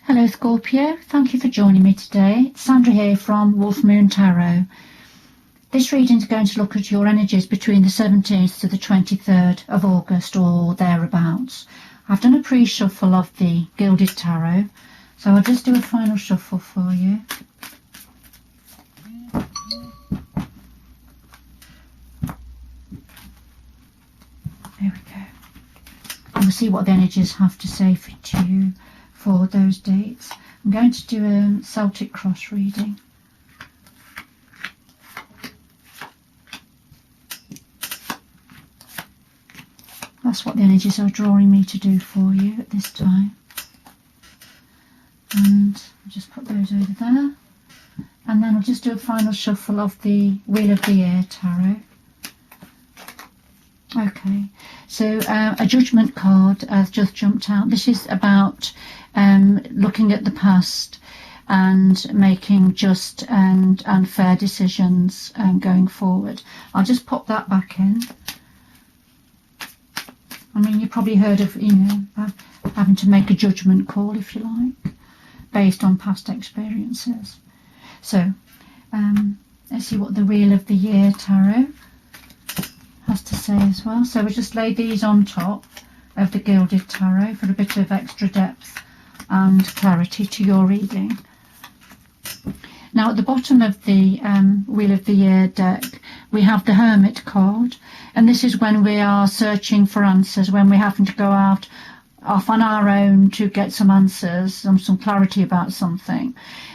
Hello Scorpio, thank you for joining me today. It's Sandra here from Wolf Moon Tarot. This reading is going to look at your energies between the 17th to the 23rd of August or thereabouts. I've done a pre-shuffle of the Gilded Tarot, so I'll just do a final shuffle for you. There we go. And we'll see what the energies have to say to you for those dates. I'm going to do a Celtic cross reading. That's what the energies are drawing me to do for you at this time. And I'll just put those over there. And then I'll just do a final shuffle of the Wheel of the Year Tarot. Okay, so a Judgment card has just jumped out. This is about looking at the past and making just and fair decisions going forward. I'll just pop that back in. I mean, you've probably heard of, having to make a judgment call, if you like, based on past experiences. So, let's see what the Wheel of the Year Tarot has to say as well. So we'll just lay these on top of the Gilded Tarot for a bit of extra depth and clarity to your reading. Now at the bottom of the Wheel of the Year deck we have the Hermit card, and this is when we are searching for answers, when we're having to go off on our own to get some answers, some clarity about something.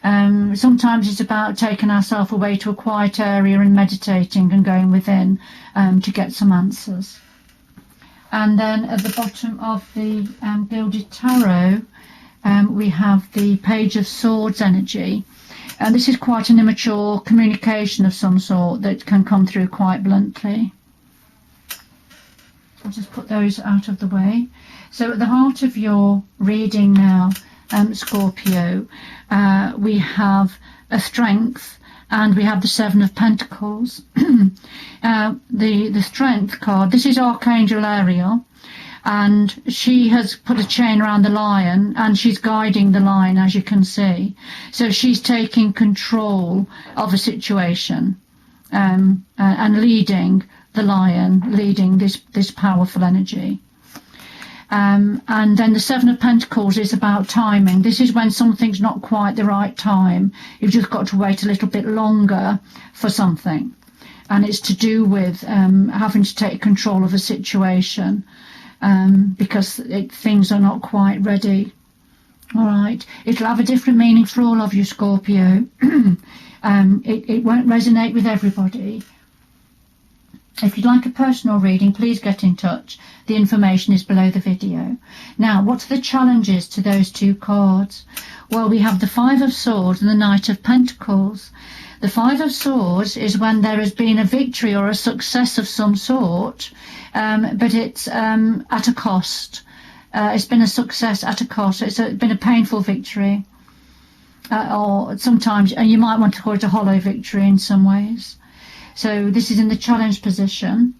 Sometimes it's about taking ourselves away to a quiet area and meditating and going within to get some answers. And then at the bottom of the Gilded Tarot we have the Page of Swords energy, and this is quite an immature communication of some sort that can come through quite bluntly. I'll just put those out of the way. So at the heart of your reading now, Scorpio, we have a Strength and we have the Seven of Pentacles. The Strength card, this is Archangel Ariel, and she has put a chain around the lion and she's guiding the lion, as you can see. So she's taking control of a situation and leading the lion, leading this powerful energy. And then the Seven of Pentacles is about timing. This is when something's not quite the right time. You've just got to wait a little bit longer for something. And it's to do with having to take control of a situation because things are not quite ready. All right. It'll have a different meaning for all of you, Scorpio. It won't resonate with everybody. If you'd like a personal reading, please get in touch. The information is below the video. Now, what are the challenges to those two cards? Well, we have the Five of Swords and the Knight of Pentacles. The Five of Swords is when there has been a victory or a success of some sort, but it's at a cost. It's been a success at a cost. It's been a painful victory. Or sometimes, and you might want to call it a hollow victory in some ways. So this is in the challenge position.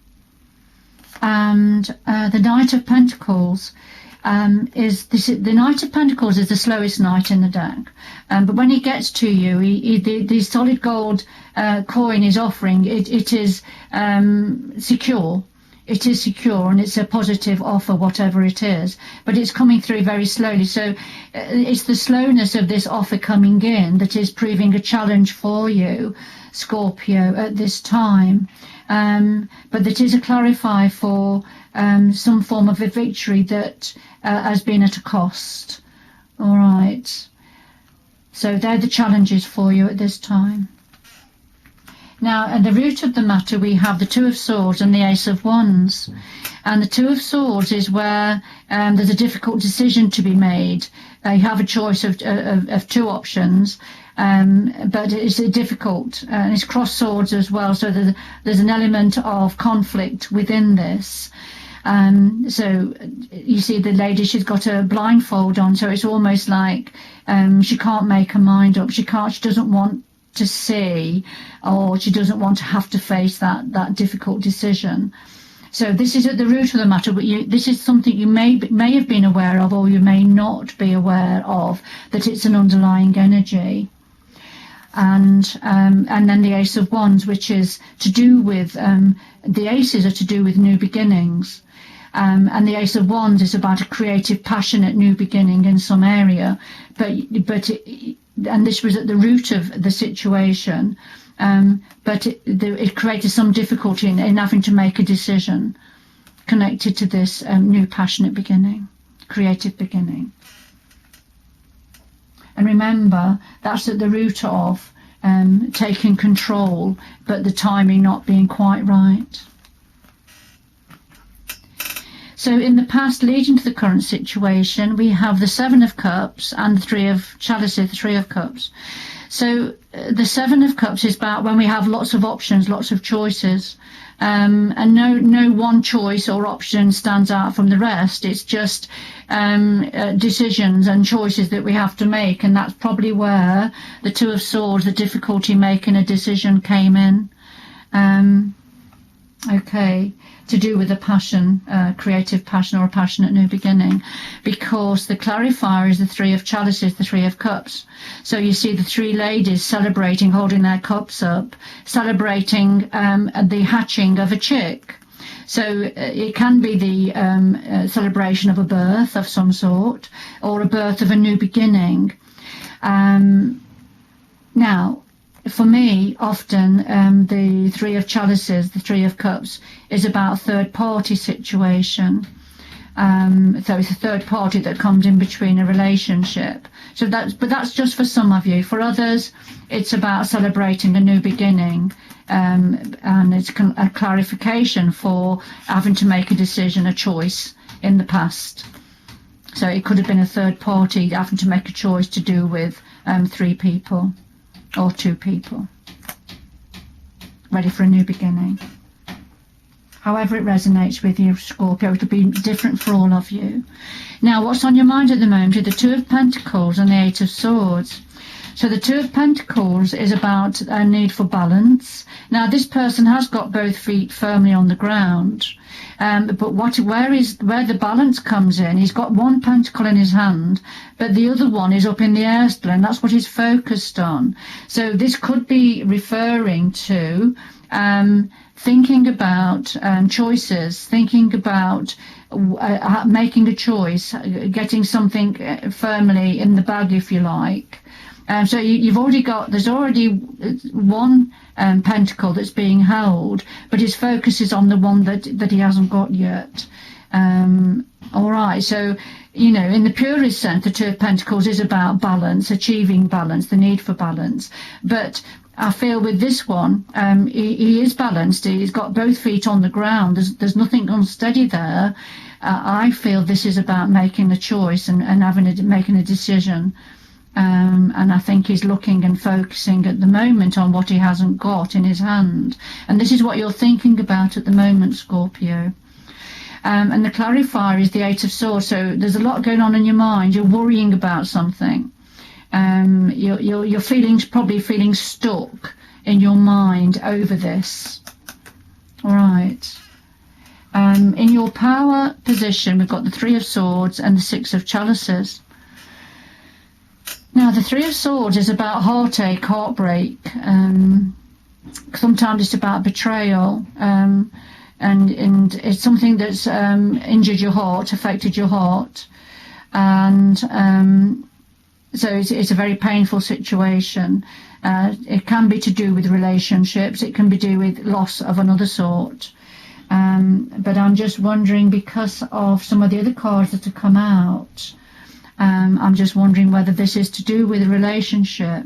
And the Knight of Pentacles the Knight of Pentacles is the slowest knight in the deck. But when he gets to you, the solid gold coin is offering. It is secure. It is secure and it's a positive offer, whatever it is, but it's coming through very slowly. So it's the slowness of this offer coming in that is proving a challenge for you, Scorpio, at this time. But that is a clarifier for some form of a victory that has been at a cost. All right. So they're the challenges for you at this time. Now, at the root of the matter, we have the Two of Swords and the Ace of Wands. And the Two of Swords is where there's a difficult decision to be made. You have a choice of two options, but it's difficult. And it's cross swords as well, so there's an element of conflict within this. So you see the lady, she's got a blindfold on, so it's almost like she can't make her mind up. She doesn't want to see, or she doesn't want to have to face that difficult decision. So this is at the root of the matter, but this is something you may have been aware of, or you may not be aware of, that it's an underlying energy. And then the Ace of Wands, which is to do with, the aces are to do with new beginnings. And the Ace of Wands is about a creative, passionate new beginning in some area. And this was at the root of the situation. But it created some difficulty in having to make a decision connected to this new passionate beginning, creative beginning. And remember, that's at the root of taking control, but the timing not being quite right. So in the past, leading to the current situation, we have the Seven of Cups and the Three of Chalices, the Three of Cups. So the Seven of Cups is about when we have lots of options, lots of choices, and no one choice or option stands out from the rest. It's just decisions and choices that we have to make, and that's probably where the Two of Swords, the difficulty making a decision, came in. Okay, to do with a passion, creative passion or a passionate new beginning, because the clarifier is the Three of Chalices, the Three of Cups. So you see the three ladies celebrating, holding their cups up, celebrating the hatching of a chick. So it can be the celebration of a birth of some sort, or a birth of a new beginning. Now, for me, often the Three of Chalices, the Three of Cups, is about a third-party situation. So it's a third party that comes in between a relationship. So that's just for some of you. For others, it's about celebrating a new beginning, and it's a clarification for having to make a decision, a choice in the past. So it could have been a third party having to make a choice to do with three people. Or two people ready for a new beginning. However it resonates with you, Scorpio, it'll be different for all of you. Now, what's on your mind at the moment are the Two of Pentacles and the Eight of Swords. So the Two of Pentacles is about a need for balance. Now, this person has got both feet firmly on the ground, but where the balance comes in, he's got one pentacle in his hand, but the other one is up in the air still, and that's what he's focused on. So this could be referring to thinking about choices, thinking about making a choice, getting something firmly in the bag, if you like. So you've already got, there's already one pentacle that's being held, but his focus is on the one that he hasn't got yet. All right, so, you know, in the purest sense, the Two of Pentacles is about balance, achieving balance, the need for balance. But I feel with this one, he is balanced. He's got both feet on the ground. There's nothing unsteady there. I feel this is about making a choice and making a decision. And I think he's looking and focusing at the moment on what he hasn't got in his hand. And this is what you're thinking about at the moment, Scorpio. And the clarifier is the Eight of Swords. So there's a lot going on in your mind. You're worrying about something. You're probably feeling stuck in your mind over this. All right. In your power position, we've got the Three of Swords and the Six of Chalices. Now, the Three of Swords is about heartache, heartbreak. Sometimes it's about betrayal, and it's something that's injured your heart, affected your heart, and so it's a very painful situation. It can be to do with relationships. It can be to do with loss of another sort. But I'm just wondering, because of some of the other cards that have come out, I'm just wondering whether this is to do with a relationship,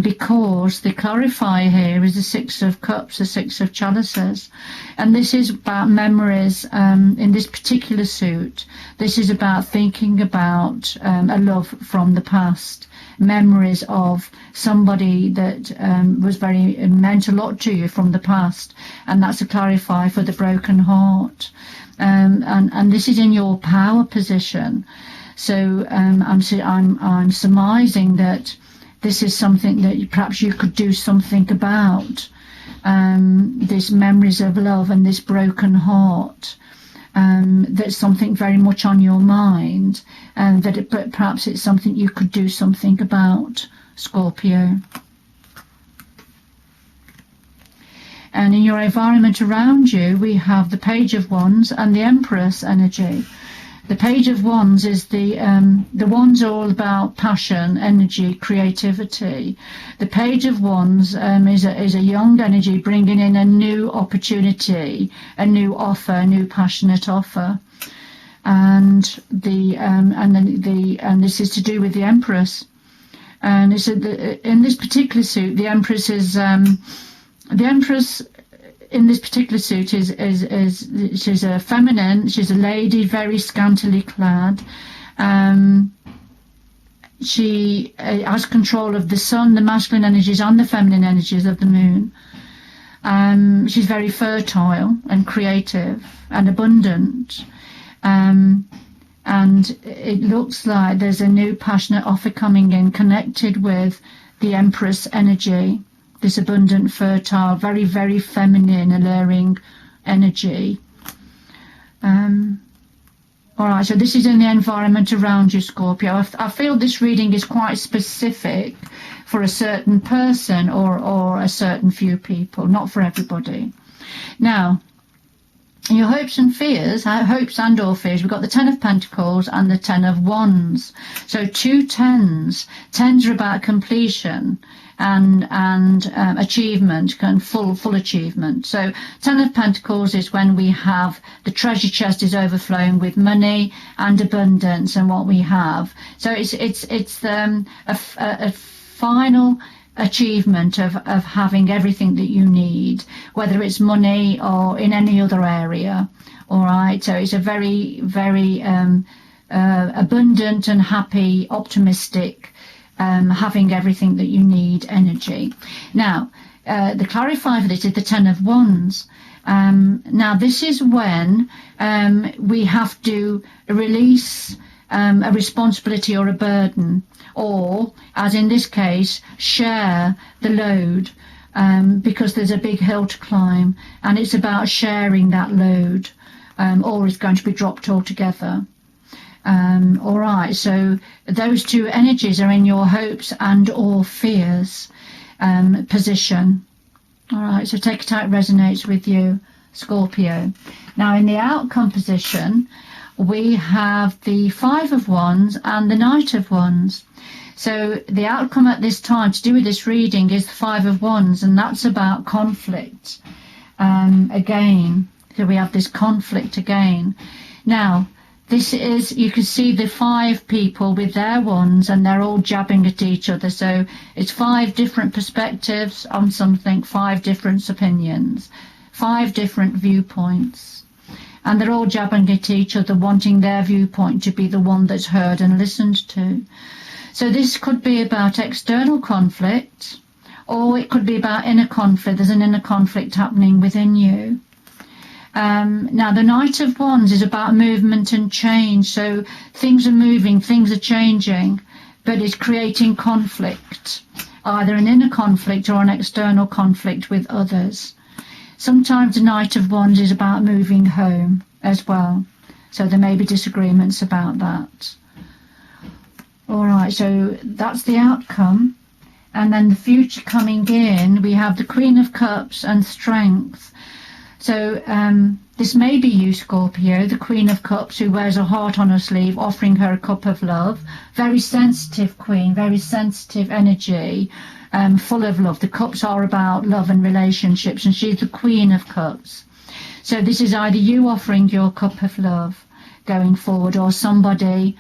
because the clarifier here is the Six of Cups, the Six of Chalices, and this is about memories. In this particular suit, this is about thinking about a love from the past, memories of somebody that meant a lot to you from the past, and that's a clarifier for the broken heart. And this is in your power position. So I'm surmising that this is something that perhaps you could do something about. these memories of love and this broken heart. That's something very much on your mind, and but perhaps it's something you could do something about, Scorpio. And in your environment around you, we have the Page of Wands and the Empress energy. The Page of Wands is the wands are all about passion, energy, creativity. The Page of Wands is a young energy bringing in a new opportunity, a new offer, a new passionate offer. And this is to do with the Empress. And it's in this particular suit, the Empress is in this particular suit is she's a feminine, she's a lady, very scantily clad. She has control of the sun, the masculine energies, and the feminine energies of the moon. She's very fertile and creative and abundant. And it looks like there's a new passionate offer coming in connected with the Empress energy. This abundant, fertile, very, very feminine, alluring energy. All right, so this is in the environment around you, Scorpio. I feel this reading is quite specific for a certain person or a certain few people, not for everybody. Now, your hopes and fears, hopes and or fears, we've got the Ten of Pentacles and the Ten of Wands. So two tens. Tens are about completion and achievement, and full achievement. So Ten of Pentacles is when we have the treasure chest is overflowing with money and abundance and what we have. So it's a final achievement of having everything that you need, whether it's money or in any other area. All right, so it's a very, very abundant and happy, optimistic, having everything that you need energy. Now, the clarifier for this is the Ten of Wands. Now, this is when we have to release a responsibility or a burden, or, as in this case, share the load, because there's a big hill to climb, and it's about sharing that load, or it's going to be dropped altogether. All right, so those two energies are in your hopes and or fears position. All right, so take it how it resonates with you, Scorpio. Now, in the outcome position, we have the Five of Wands and the Knight of Wands. So the outcome at this time to do with this reading is the Five of Wands, and that's about conflict again. So we have this conflict again. Now, this is, you can see the five people with their wands, and they're all jabbing at each other. So it's five different perspectives on something, five different opinions, five different viewpoints. And they're all jabbing at each other, wanting their viewpoint to be the one that's heard and listened to. So this could be about external conflict, or it could be about inner conflict. There's an inner conflict happening within you. Now, the Knight of Wands is about movement and change. So things are moving, things are changing, but it's creating conflict, either an inner conflict or an external conflict with others. Sometimes the Knight of Wands is about moving home as well. So there may be disagreements about that. All right, so that's the outcome. And then the future coming in, we have the Queen of Cups and Strength. So this may be you, Scorpio, the Queen of Cups, who wears a heart on her sleeve, offering her a cup of love. Very sensitive queen, very sensitive energy, full of love. The cups are about love and relationships, and she's the Queen of Cups. So this is either you offering your cup of love going forward, or somebody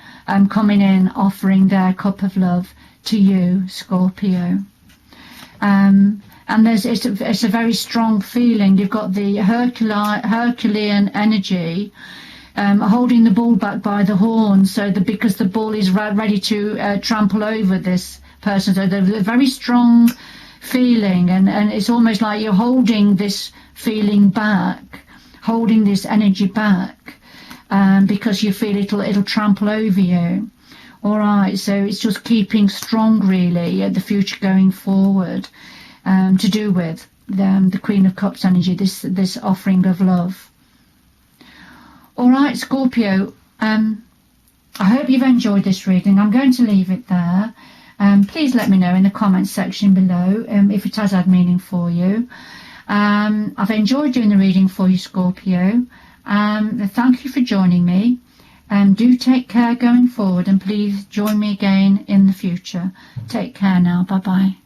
coming in offering their cup of love to you, Scorpio. And it's a very strong feeling. You've got the Herculean energy holding the bull back by the horns, so because the bull is ready to trample over this person. So there's a very strong feeling, and it's almost like you're holding this feeling back, holding this energy back, because you feel it'll trample over you. All right, so it's just keeping strong, really, the future going forward. To do with the Queen of Cups energy, this offering of love. All right, Scorpio, I hope you've enjoyed this reading. I'm going to leave it there. Please let me know in the comments section below if it has had meaning for you. I've enjoyed doing the reading for you, Scorpio. Thank you for joining me. Do take care going forward, and please join me again in the future. Take care now. Bye bye.